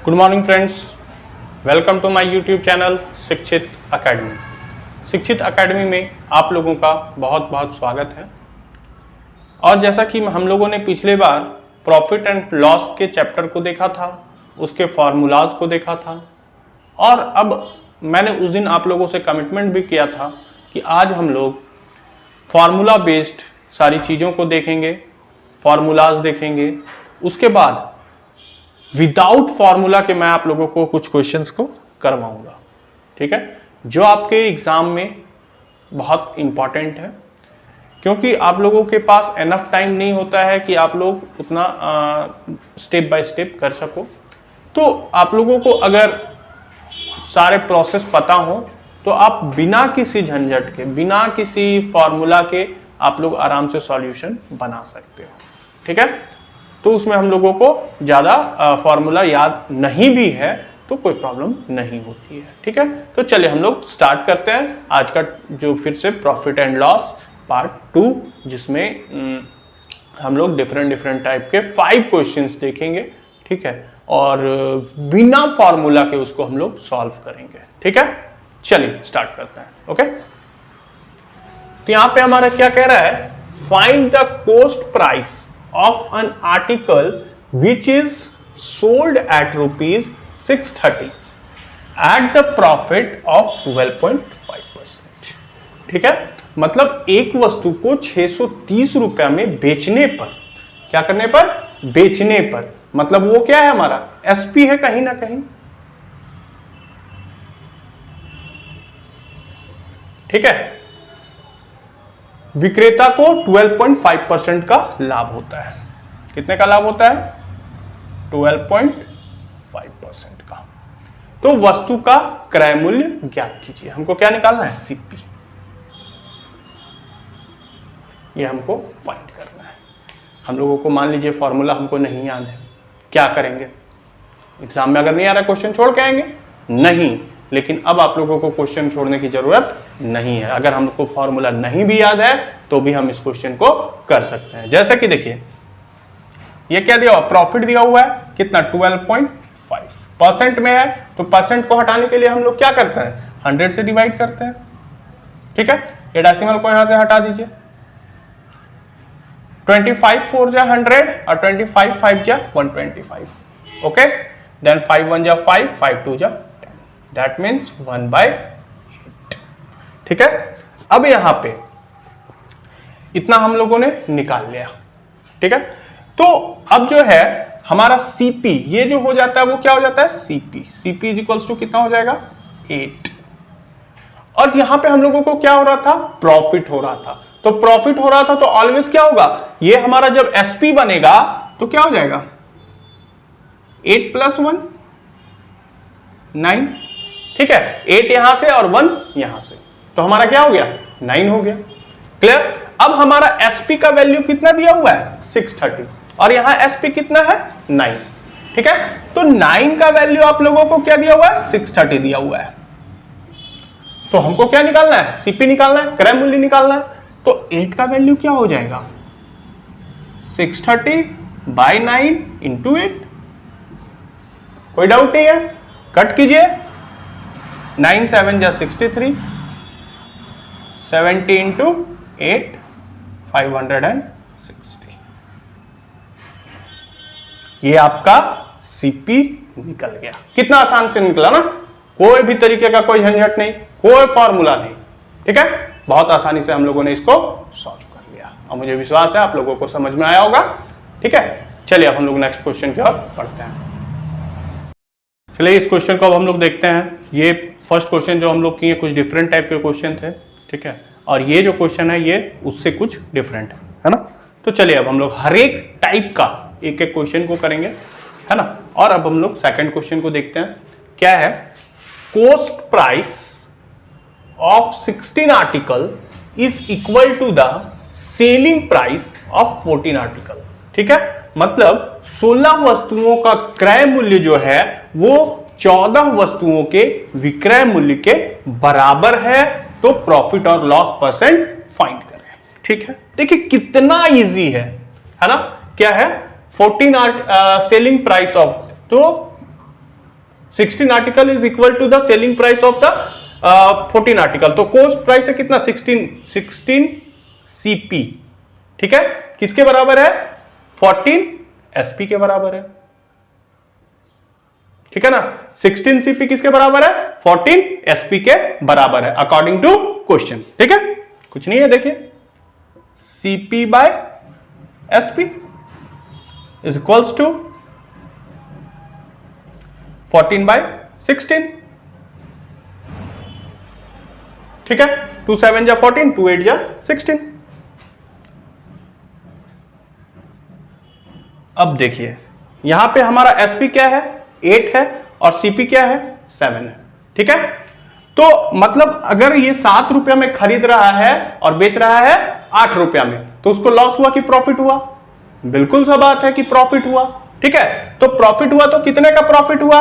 Good morning friends, welcome to my YouTube channel Shikshit academy. Shikshit academy में आप लोगों का बहुत बहुत स्वागत है। और जैसा कि हम लोगों ने पिछले बार प्रॉफिट एंड लॉस के चैप्टर को देखा था, उसके फार्मूलाज को देखा था, और अब मैंने उस दिन आप लोगों से कमिटमेंट भी किया था कि आज हम लोग फार्मूला बेस्ड सारी चीज़ों को देखेंगे, फार्मूलाज देखेंगे। उसके बाद विदाउट फार्मूला के मैं आप लोगों को कुछ क्वेश्चंस को करवाऊंगा, ठीक है, जो आपके एग्जाम में बहुत इंपॉर्टेंट है, क्योंकि आप लोगों के पास एनफ टाइम नहीं होता है कि आप लोग उतना स्टेप बाय स्टेप कर सको। तो आप लोगों को अगर सारे प्रोसेस पता हो तो आप बिना किसी झंझट के, बिना किसी फार्मूला के आप लोग आराम से सॉल्यूशन बना सकते हो, ठीक है। तो उसमें हम लोगों को ज़्यादा फार्मूला याद नहीं भी है तो कोई प्रॉब्लम नहीं होती है, ठीक है। तो चलिए हम लोग स्टार्ट करते हैं आज का जो फिर से प्रॉफिट एंड लॉस पार्ट 2, जिसमें हम लोग डिफरेंट टाइप के 5 क्वेश्चंस देखेंगे, ठीक है, और बिना फार्मूला के उसको हम लोग सॉल्व करेंगे, ठीक है। चलिए स्टार्ट करते हैं। ओके, तो यहां पे हमारा क्या कह रहा है, find the cost price of an article which is sold at rupees 630 at the profit of 12.5%, ठीक है। मतलब एक वस्तु को 630 रुपया में बेचने पर, क्या करने पर, बेचने पर, मतलब वो क्या है, हमारा एसपी है कहीं ना कहीं, ठीक है। विक्रेता को 12.5% का लाभ होता है। कितने का लाभ होता है? 12.5% का। तो वस्तु का क्रय मूल्य ज्ञात कीजिए। हमको क्या निकालना है? सीपी। ये हमको फाइंड करना है। हम लोगों को मान लीजिए फॉर्मूला हमको नहीं याद है, क्या करेंगे? एग्जाम में अगर नहीं आ रहा क्वेश्चन छोड़ के आएंगे? नहीं, लेकिन अब आप लोगों को क्वेश्चन छोड़ने की जरूरत नहीं है। अगर हमको फॉर्मूला नहीं भी याद है तो भी हम इस क्वेश्चन को कर सकते हैं। जैसे कि देखिए, ये क्या दिया हुआ, प्रॉफिट दिया हुआ है, कितना, 12.5% में है, तो परसेंट को हटाने के लिए हम लोग क्या करते हैं, 100 से डिवाइड करते हैं, ठीक है। ये डेसिमल को यहां से हटा दीजिए। 25 4 जा 100 और 25 5 जा 125, ओके। देन 5 1 जा 5, 5 2 जा, दैट मीन्स 1/8, ठीक है। अब यहां पे इतना हम लोगों ने निकाल लिया, ठीक है। तो अब जो है हमारा सीपी, ये जो हो जाता है वो क्या हो जाता है, सीपी इज इक्वल्स टू कितना हो जाएगा, 8। और यहां पे हम लोगों को क्या हो रहा था, प्रॉफिट हो रहा था। तो प्रॉफिट हो रहा था तो ऑलवेज क्या होगा, ये हमारा जब एसपी बनेगा तो क्या हो जाएगा, 8 + 1 9, ठीक है। 8 यहां से और 1 यहां से, तो हमारा क्या हो गया, 9 हो गया। क्लियर। अब हमारा एसपी का वैल्यू कितना दिया हुआ है, 630, और यहां एसपी कितना है, 9, ठीक है। तो 9 का वैल्यू आप लोगों को क्या दिया हुआ है, 630 दिया हुआ है। तो हमको क्या निकालना है, सीपी निकालना है, क्रय मूल्य निकालना है। तो 8 का वैल्यू क्या हो जाएगा, 630/9 × 8। कोई डाउट नहीं है, कट कीजिए। 9 7 जा 63, 70 × 8 560। ये आपका सीपी निकल गया। कितना आसान से निकला ना, कोई भी तरीके का कोई झंझट नहीं, कोई फॉर्मूला नहीं, ठीक है। बहुत आसानी से हम लोगों ने इसको सॉल्व कर लिया और मुझे विश्वास है आप लोगों को समझ में आया होगा, ठीक है। चलिए अब हम लोग नेक्स्ट क्वेश्चन की ओर बढ़ते हैं। चलिए इस क्वेश्चन को अब हम लोग देखते हैं। ये फर्स्ट क्वेश्चन जो हम लोग किए कुछ डिफरेंट टाइप के क्वेश्चन थे, ठीक है, और ये जो क्वेश्चन है ये उससे कुछ डिफरेंट है ना। तो चलिए अब हम लोग हर एक टाइप का एक एक क्वेश्चन को करेंगे, है ना। और अब हम लोग सेकंड क्वेश्चन को देखते हैं, क्या है, cost price of 16 article is equal to the selling price of 14 article, ठीक है। मतलब 16 वस्तुओं का क्रय मूल्य जो है वो 14 वस्तुओं के विक्रय मूल्य के बराबर है। तो प्रॉफिट और लॉस परसेंट फाइंड करें, ठीक है। देखिए कितना इजी है ना। क्या है, 14 सेलिंग प्राइस ऑफ, तो 16 article is equal to the selling price of the 14 article. तो कॉस्ट प्राइस है कितना 16 सीपी, ठीक है, किसके बराबर है 14 एसपी के बराबर है, ठीक है ना। 16 सीपी किसके बराबर है 14 एसपी के बराबर है अकॉर्डिंग टू क्वेश्चन, ठीक है, कुछ नहीं है, देखिए CP by SP is equals to 14 by 16, ठीक है, 2 7 जा 14, 2 8 जा 16। अब देखिए यहां पे हमारा एसपी क्या है 8 है और सीपी क्या है 7 है, ठीक है। तो मतलब अगर ये 7 रुपया में खरीद रहा है और बेच रहा है 8 रुपया में, तो उसको लॉस हुआ कि प्रॉफिट हुआ? बिल्कुल सा बात है कि प्रॉफिट हुआ, ठीक है। तो प्रॉफिट हुआ तो कितने का प्रॉफिट हुआ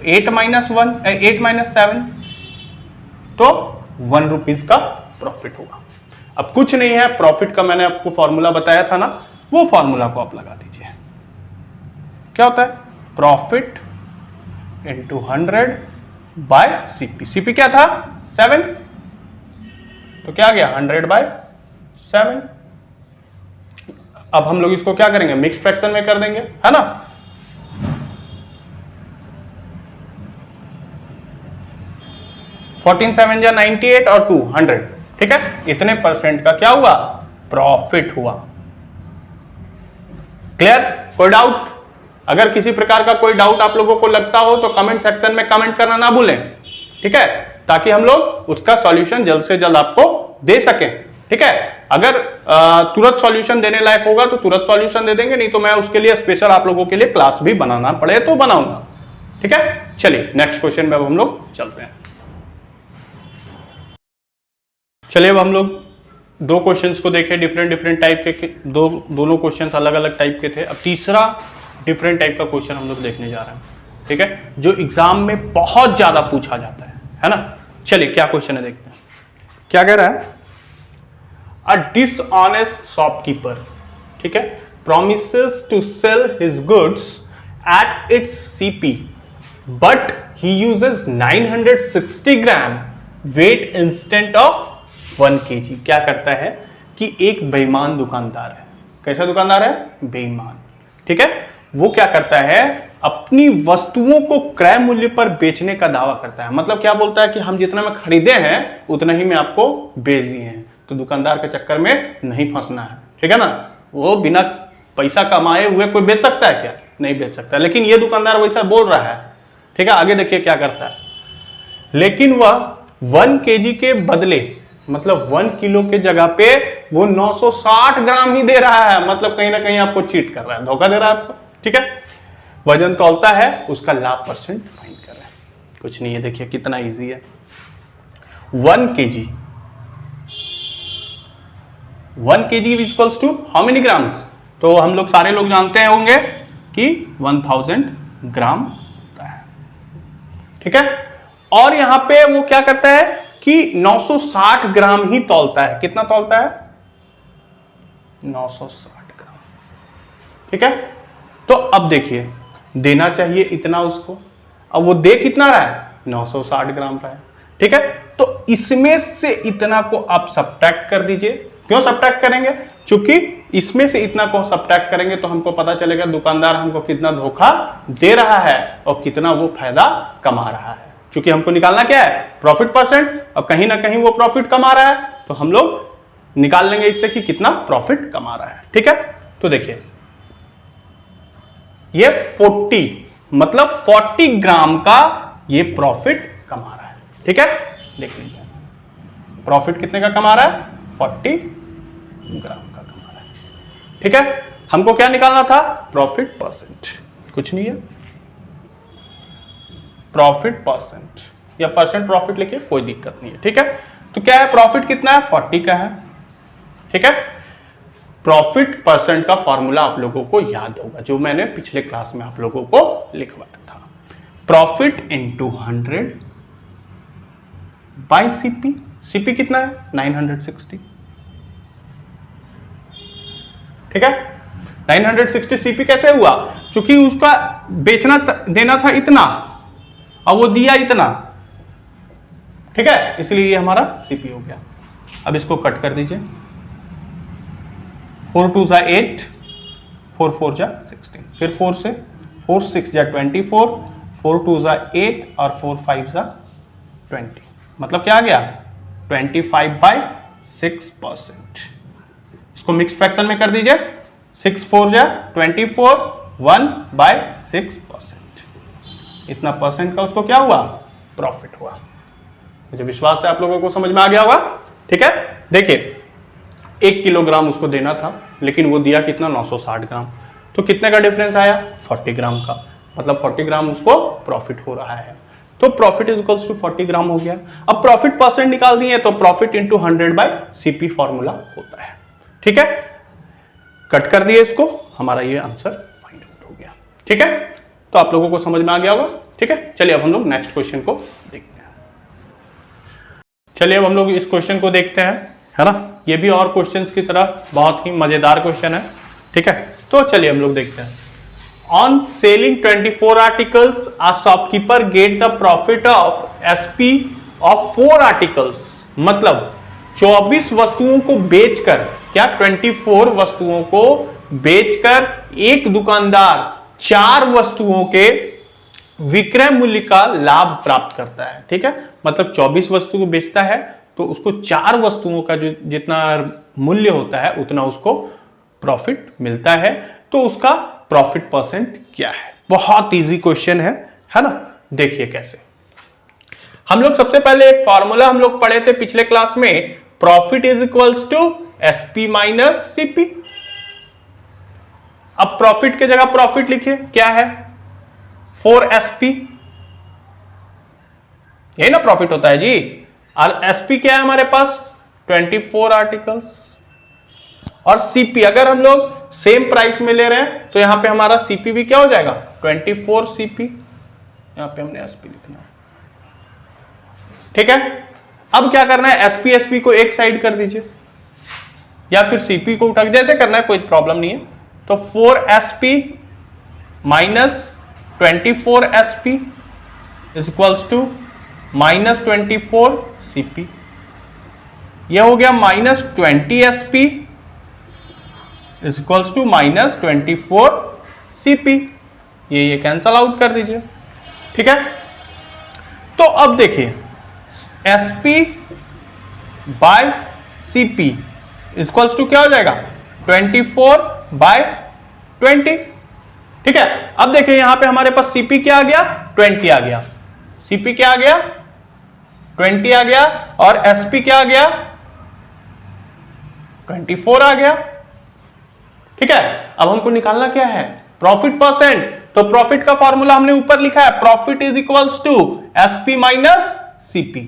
8 माइनस 7, तो 1 रुपीज का प्रॉफिट हुआ। अब कुछ नहीं है, प्रॉफिट का मैंने आपको फॉर्मूला बताया था ना, वो फॉर्मूला को आप लगा दीजिए। क्या होता है profit into 100 bye CP. CP क्या था 7, तो क्या आ गया 100 बाय 7। अब हम लोग इसको क्या करेंगे मिक्स्ड फ्रैक्शन में कर देंगे, है ना। फोर्टीन 7 जा 98 और 2 100, ठीक है, इतने परसेंट का क्या हुआ प्रॉफिट हुआ। क्लियर? कोई डाउट? अगर किसी प्रकार का कोई डाउट आप लोगों को लगता हो तो कमेंट सेक्शन में कमेंट करना ना भूलें, ठीक है, ताकि हम लोग उसका सॉल्यूशन जल्द से जल्द आपको दे सकें, ठीक है। अगर तुरंत सॉल्यूशन देने लायक होगा तो तुरंत सॉल्यूशन दे देंगे, नहीं तो मैं उसके लिए स्पेशल आप लोगों के लिए क्लास भी बनाना पड़े तो बनाऊंगा, ठीक है। चलिए नेक्स्ट क्वेश्चन में अब हम लोग चलते हैं। चलिए अब हम लोग दो क्वेश्चंस को देखें, डिफरेंट टाइप के, दोनों क्वेश्चंस अलग अलग टाइप के थे। अब तीसरा डिफरेंट टाइप का क्वेश्चन हम लोग देखने जा रहे हैं, ठीक है, जो एग्जाम में बहुत ज्यादा पूछा जाता है ना। चलिए क्या क्वेश्चन है देखते हैं। क्या कह रहा है अ डिसऑनेस्ट शॉपकीपर, ठीक है, promises to sell his goods at its CP but he uses 960 gram weight instead of 1 kg। क्या करता है कि एक बेईमान दुकानदार है। कैसा दुकानदार है बेईमान, ठीक है। वो क्या करता है अपनी वस्तुओं को क्रय मूल्य पर बेचने का दावा करता है। मतलब क्या बोलता है कि हम जितना में खरीदे हैं उतना ही में आपको बेच दिए हैं। तो दुकानदार के चक्कर में नहीं फंसना है, ठीक है ना। वो बिना पैसा कमाए हुए कोई बेच सकता है क्या? नहीं बेच सकता, लेकिन ये दुकानदार वैसा बोल रहा है, ठीक है। आगे देखिए क्या करता है, लेकिन वह 1 kg के बदले मतलब 1 किलो के जगह पे वो 960 ग्राम ही दे रहा है। मतलब कहीं ना कहीं आपको चीट कर रहा है, धोखा दे रहा है आपको, ठीक है। वजन तौलता है, उसका लाभ परसेंट फाइंड कर रहा है। कुछ नहीं है, देखिए कितना इजी है। 1 kg 1 kg equals to how many grams? तो हम लोग सारे लोग जानते हैं होंगे कि 1000 ग्राम होता है, ठीक है। और यहां पे वो क्या करता है कि 960 ग्राम ही तौलता है। कितना तौलता है 960 ग्राम, ठीक है। तो अब देखिए देना चाहिए इतना उसको, अब वो दे कितना रहा है 960 ग्राम रहा है, ठीक है। तो इसमें से इतना को आप सब्ट्रैक्ट कर दीजिए। क्यों सब्ट्रैक्ट करेंगे? क्योंकि इसमें से इतना को सब्ट्रैक्ट करेंगे तो हमको पता चलेगा दुकानदार हमको कितना धोखा दे रहा है और कितना वो फायदा कमा रहा है। क्योंकि हमको निकालना क्या है प्रॉफिट परसेंट, और कहीं ना कहीं वो प्रॉफिट कमा रहा है तो हम लोग निकाल लेंगे इससे कि कितना प्रॉफिट कमा रहा है, ठीक है। तो देखिए ये 40 मतलब 40 ग्राम का ये प्रॉफिट कमा रहा है, ठीक है। देख लीजिए प्रॉफिट कितने का कमा रहा है 40 ग्राम का कमा रहा है, ठीक है। हमको क्या निकालना था प्रॉफिट परसेंट। कुछ नहीं है, प्रॉफिट परसेंट या परसेंट प्रॉफिट लिखिए, कोई दिक्कत नहीं है, ठीक है। तो क्या है प्रॉफिट कितना है 40 का है, ठीक है। प्रॉफिट परसेंट का फॉर्मूला आप लोगों को याद होगा जो मैंने पिछले क्लास में आप लोगों को लिखवाया था। Profit into 100 bye CP. CP कितना है 960, ठीक है। 960 सीपी कैसे हुआ? क्योंकि उसका बेचना देना था इतना और वो दिया इतना, ठीक है, इसलिए ये हमारा सीपी हो गया। अब इसको कट कर दीजिए, 4 2 जा 8, 4 4 जा 16, फिर 4 से 4 6 जा 24, 4 2 जा 8 और 4 5 जा 20, मतलब क्या आ गया 25/6%। इसको मिक्स फ्रैक्शन में कर दीजिए, 6 4 जा 24, 1/6%। इतना परसेंट का उसको क्या हुआ? प्रॉफिट हुआ। मुझे विश्वास है आप लोगों को समझ में आ गया होगा, ठीक है। देखिए 1 किलोग्राम उसको देना था, लेकिन वो दिया कितना? 960 ग्राम। तो कितने का डिफरेंस आया? 40 ग्राम का, मतलब 40 ग्राम उसको प्रॉफिट हो रहा है। तो प्रॉफिट इज इक्वल्स टू 40 ग्राम हो गया। अब प्रॉफिट परसेंट निकाल दिए तो प्रॉफिट इंटू 100/CP फॉर्मूला होता है, ठीक है। कट कर दिए इसको, हमारा ये आंसर फाइंड आउट हो गया, ठीक है। तो आप लोगों को समझ में आ गया होगा, ठीक है। चलिए अब हम लोग नेक्स्ट क्वेश्चन को देखते हैं। चलिए अब हम लोग इस क्वेश्चन को देखते हैं, है ना। ये भी और क्वेश्चंस की तरह बहुत ही मजेदार क्वेश्चन है, ठीक है। तो चलिए हम लोग देखते हैं। On selling 24 articles a shopkeeper get the profit of SP of 4 articles, मतलब 24 वस्तुओं को बेचकर, क्या 24 वस्तुओं को बेचकर एक दुकानदार 4 वस्तुओं के विक्रय मूल्य का लाभ प्राप्त करता है, ठीक है। मतलब 24 वस्तु को बेचता है तो उसको 4 वस्तुओं का जो जितना मूल्य होता है उतना उसको प्रॉफिट मिलता है। तो उसका प्रॉफिट परसेंट क्या है? बहुत इजी क्वेश्चन है ना। देखिए कैसे। हम लोग सबसे पहले एक फॉर्मूला हम लोग पढ़े थे पिछले क्लास में, profit is equals to SP minus CP। अब प्रॉफिट के जगह प्रॉफिट लिखिए, क्या है? 4SP, यही ना प्रॉफिट होता है जी। और SP क्या है हमारे पास? 24 आर्टिकल्स। और CP अगर हम लोग सेम प्राइस में ले रहे हैं तो यहां पे हमारा CP भी क्या हो जाएगा? 24 CP। यहां पे हमने SP लिखना है, ठीक है। अब क्या करना है? SP को एक साइड कर दीजिए या फिर CP को उठा, जैसे करना है, कोई प्रॉब्लम नहीं है। तो 4SP minus 24 SP is equals to minus 24 CP। यह हो गया minus 20 SP is equals to minus 24 CP। ये कैंसल आउट कर दीजिए, ठीक है। तो अब देखिए SP by CP equals to क्या हो जाएगा? 24/20, ठीक है। अब देखिए यहां पे हमारे पास CP क्या आ गया? 20 आ गया। CP क्या आ गया? 20 आ गया। और SP क्या आ गया? 24 आ गया, ठीक है। अब हमको निकालना क्या है? Profit percent. तो प्रॉफिट का फॉर्मूला हमने ऊपर लिखा है, profit is equals to SP minus CP।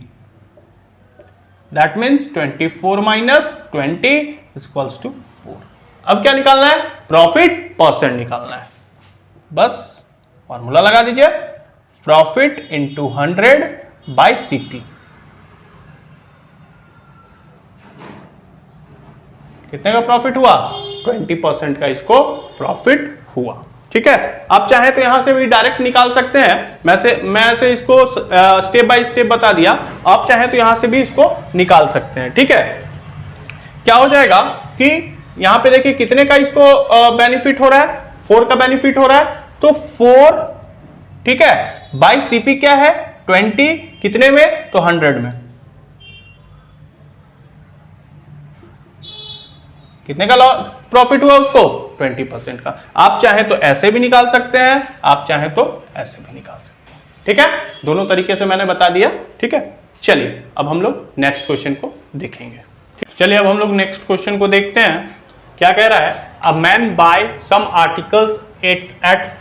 That means 24 minus 20 is equals to 4। अब क्या निकालना है? प्रॉफिट परसेंट निकालना है। बस फॉर्मूला लगा दीजिए, प्रॉफिट इंटू 100/CP। कितने का प्रॉफिट हुआ? 20% का इसको प्रॉफिट हुआ, ठीक है। आप चाहे तो यहां से भी डायरेक्ट निकाल सकते हैं, मैं से इसको स्टेप बाय स्टेप बता दिया। आप चाहे तो यहां से भी इसको निकाल सकते हैं, ठीक है। क्या हो जाएगा कि यहां पे देखिए कितने का इसको बेनिफिट हो रहा है? 4 का बेनिफिट हो रहा है। तो 4, ठीक है, बाय CP क्या है? 20, कितने में? तो 100 में। कितने का प्रॉफिट हुआ उसको? 20% का। आप चाहे तो ऐसे भी निकाल सकते हैं, आप चाहे तो ऐसे भी निकाल सकते हैं, ठीक है। दोनों तरीके से मैंने बता दिया, ठीक है। चलिए अब हम लोग नेक्स्ट क्वेश्चन को देखेंगे। चलिए अब हम लोग नेक्स्ट क्वेश्चन को देखते हैं। क्या कह रहा है? A man buy some articles at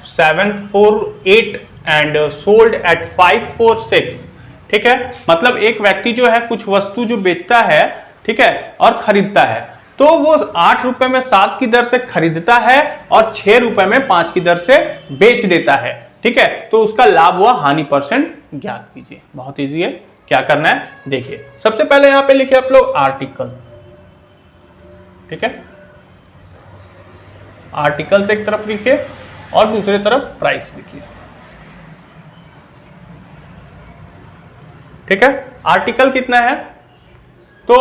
748 and sold at 546, ठीक है। मतलब एक व्यक्ति जो है कुछ वस्तु जो बेचता है, ठीक है, और खरीदता है, तो वो 8 रुपए में 7 की दर से खरीदता है और 6 रुपए में 5 की दर से बेच देता है, ठीक है। तो उसका लाभ हुआ, हानि परसेंट ज्ञात कीजिए। बहुत इजी है, क्या करना है? देखिए सबसे पहले यहां पे लिखे आप लोग आर्टिकल, ठीक है। आर्टिकल्स एक तरफ लिखिए और दूसरी तरफ प्राइस लिखिए। ठीक है, आर्टिकल कितना है तो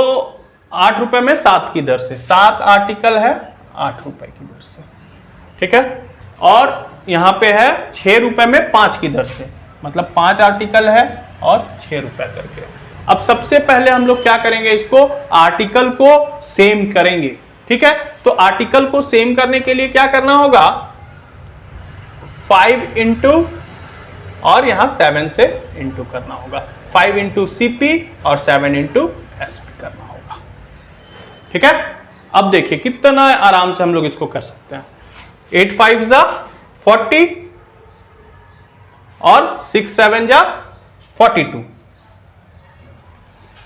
8 रुपए में 7 की दर से, 7 आर्टिकल है 8 रुपए की दर से। ठीक है, और यहां पे है 6 रुपए में 5 की दर से, मतलब 5 आर्टिकल है और 6 रुपए करके। अब सबसे पहले हम लोग क्या करेंगे, इसको आर्टिकल को सेम करेंगे। ठीक है, तो आर्टिकल को सेम करने के लिए क्या करना होगा, 5 इंटू और यहां 7 से इंटू करना होगा, 5 इंटू CP और 7 इंटू SP करना होगा। ठीक है, अब देखिए कितना आराम से हम लोग इसको कर सकते हैं। 8 5 जा 40 और 6 7 जा 42।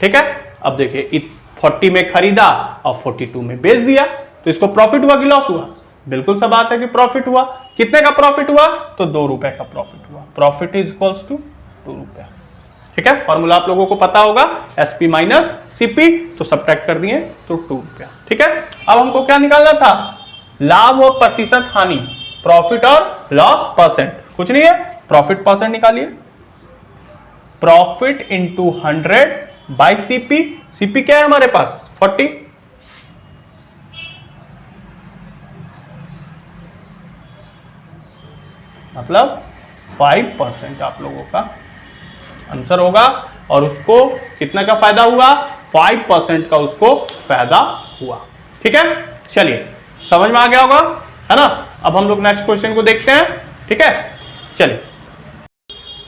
ठीक है, अब देखिए 40 में खरीदा और 42 में बेच दिया, तो इसको प्रॉफिट हुआ कि लॉस हुआ? बिल्कुल सा बात है कि प्रॉफिट हुआ। कितने का प्रॉफिट हुआ? तो 2 रुपए का प्रॉफिट हुआ। प्रॉफिट इज इक्वल्स टू 2 रुपए। ठीक है, फॉर्मूला आप लोगों को पता होगा, SP माइनस CP, तो सब्ट्रैक्ट कर दिए तो 2 रुपया। ठीक है, अब हमको क्या निकालना था, लाभ और प्रतिशत हानि, प्रॉफिट और लॉस परसेंट। कुछ नहीं है, प्रॉफिट परसेंट निकालिए, profit into 100 by CP। CP क्या है हमारे पास 40, मतलब 5% आप लोगों का आंसर होगा। और उसको कितना का फायदा हुआ, 5% का उसको फायदा हुआ। ठीक है, चलिए समझ में आ गया होगा, है ना। अब हम लोग नेक्स्ट क्वेश्चन को देखते हैं। ठीक है, चलिए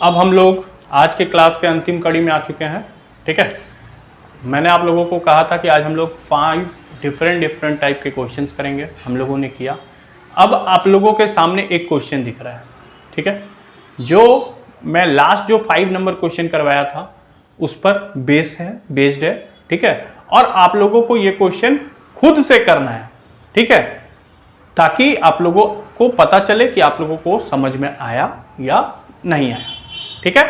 अब हम लोग आज के क्लास के अंतिम कड़ी में आ चुके हैं। ठीक है, मैंने आप लोगों को कहा था कि आज हम लोग 5 डिफरेंट टाइप के क्वेश्चंस करेंगे, हम लोगों ने किया। अब आप लोगों के सामने एक क्वेश्चन दिख रहा है। ठीक है, जो मैं लास्ट जो 5 नंबर क्वेश्चन करवाया था उस पर बेस्ड है। ठीक है, और आप लोगों को ये क्वेश्चन खुद से करना है। ठीक है, ताकि आप लोगों को पता चले कि आप लोगों को समझ में आया या नहीं आया। ठीक है,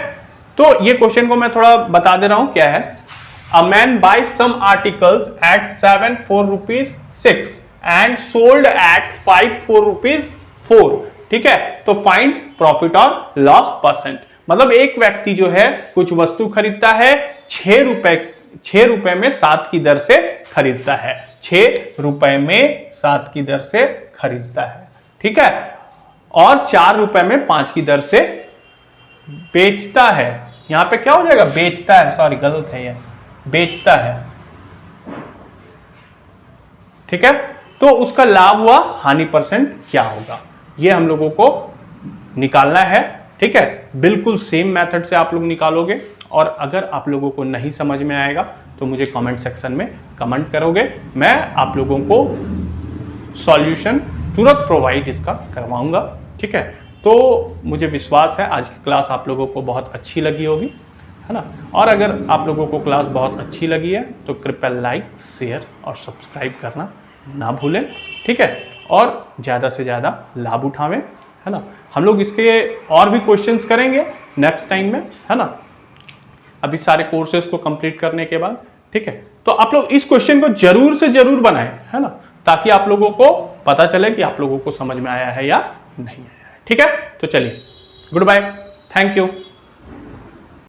तो ये क्वेश्चन को मैं थोड़ा बता दे रहा हूं क्या है। A man buys some articles at 7 4 rupees 6 and sold at 5 4 rupees 4। ठीक है, तो फाइंड प्रॉफिट और लॉस परसेंट। मतलब एक व्यक्ति जो है कुछ वस्तु खरीदता है 6 रुपए में 7 की दर से खरीदता है, 6 रुपए में 7 की दर से खरीदता है। ठीक है, और 4 रुपए में 5 की दर से बेचता है। यहां पे क्या हो जाएगा, बेचता है, सॉरी गलत है, यह बेचता है। ठीक है, तो उसका लाभ हुआ, हानि परसेंट क्या होगा, ये हम लोगों को निकालना है। ठीक है, बिल्कुल सेम मेथड से आप लोग निकालोगे। और अगर आप लोगों को नहीं समझ में आएगा तो मुझे कमेंट सेक्शन में कमेंट करोगे, मैं आप लोगों को सॉल्यूशन तुरंत प्रोवाइड इसका करवाऊंगा। ठीक है, तो मुझे विश्वास है आज की क्लास आप लोगों को बहुत अच्छी लगी होगी, है ना। और अगर आप लोगों को क्लास बहुत अच्छी लगी है तो कृपया लाइक शेयर और सब्सक्राइब करना ना भूलें। ठीक है, और ज़्यादा से ज़्यादा लाभ उठावें, है ना। हम लोग इसके और भी क्वेश्चंस करेंगे नेक्स्ट टाइम में, है ना, अभी सारे कोर्सेज को कंप्लीट करने के बाद। ठीक है, तो आप लोग इस क्वेश्चन को जरूर से जरूर बनाएं, है ना, ताकि आप लोगों को पता चले कि आप लोगों को समझ में आया है या नहीं आया है। ठीक है, तो चलिए गुड बाय, थैंक यू।